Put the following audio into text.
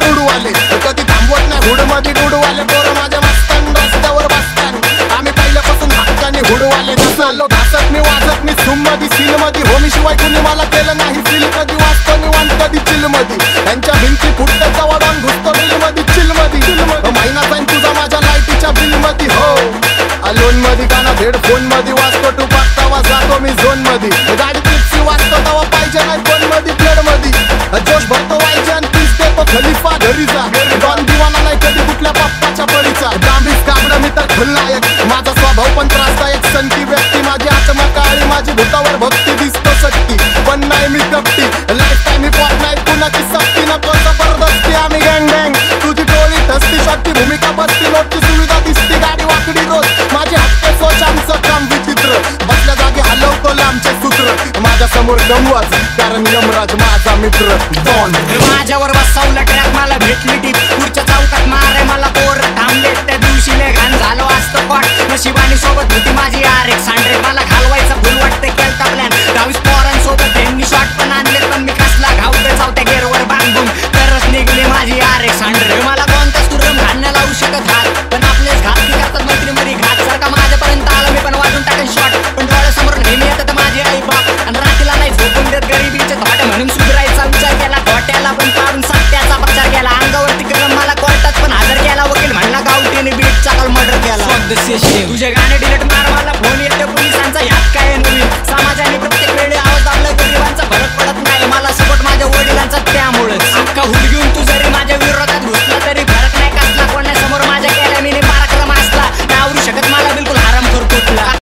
उडवाले, कधी थांबवत नाही हुडमध्ये डुडवाले. पोरं माझ्या मस्तान रस्त्यावर बसतान, आम्ही पहिल्यापासून हक्काने हुडवाले. जसं आलो घासत मी वाजत मी सूम मध्ये सीन मध्ये. होमी शिवाय कुणी मला केलं नाही फील. कधी वाचतो निवांत कधी चिल मध्ये. त्यांच्या भिंती फुटतात तेव्हा डॉन घुसतो बिल मध्ये चिल मध्ये. महिना जाईन तुझा माझ्या लाईटीच्या बिल मध्ये. हो लोन मध्ये गाणं हेडफोन मध्ये वाजतो टू तेव्हा जातो मी झोन मध्ये. गाडी पिप्सी वाजतो तेव्हा पाहिजे नाही फोन मध्ये प्लेड मध्ये. जोश भरतो वायचे आणि तीच देतो खलिफा घरी जा. डॉन दिवाना नाही कधी कुठल्या पप्पाच्या परीचा. डांबीस काबडं मी तर खलनायक, माझा स्वभाव पण त्रासदायक. संती व्यक्ती माझी आत्मा काळी, माझी भूतावर भक्ती दिसतो शक्ती पण नाही मी कपटी. लाईफ टाईम हिपहॉप नाही कुणाची सक्ती, नको जबरदस्ती आम्ही गँग गँग. तुझी टोळी ठसती शॉटची भूमिका बसती, नोटची सुविधा दिसती गाडी वाकडी रोज. माझी हक्के सोच आमचं काम विचित्र, बसल्या जागी हलवतो लांबचे सूत्र. माझ्या समोर गमवाच कारण यमराज माझा मित्र. डॉन माझ्यावर बसवलं ट्रॅक मला भेटली टीप. पुढच्या चौकात मारे मला पोर थांबले, त्या दिवशी लय घाण झालो असतं कॉट. नशिबानी सोबत होती माझी RX 100, मला घालवायचं फुल वाटते केलता प्लॅन. 22 पोरांसोबत त्यांनी शॉट पण आणले, पण मी कसला घावते चावत्या गेअरवर बांधून तरच निघले माझी RX 100. मला कोणताच तुरम घालण्या लावू शकत हात, पण आपलेच घात की करतात मैत्रीमध्ये घात. सारखा माझ्यापर्यंत आला मी पण वाजून टाकेन शॉट, पण डोळ्यासमोर नेहमी येतात माझी आई बाप. आणि रात्रीला नाही झोपून देत गरिबीचे थोट्या, म्हणून सुधरायचा विचार केला. खोट्याला पण काढून सत्याचा प्रचार केला. अंगावरती गरम मला कोर्टात पण हजर केला. वकील म्हणला गावठीने बीटचा काल मर्डर केला. तुझे गाणे डिलीट मार, मला फोन येते पोलीस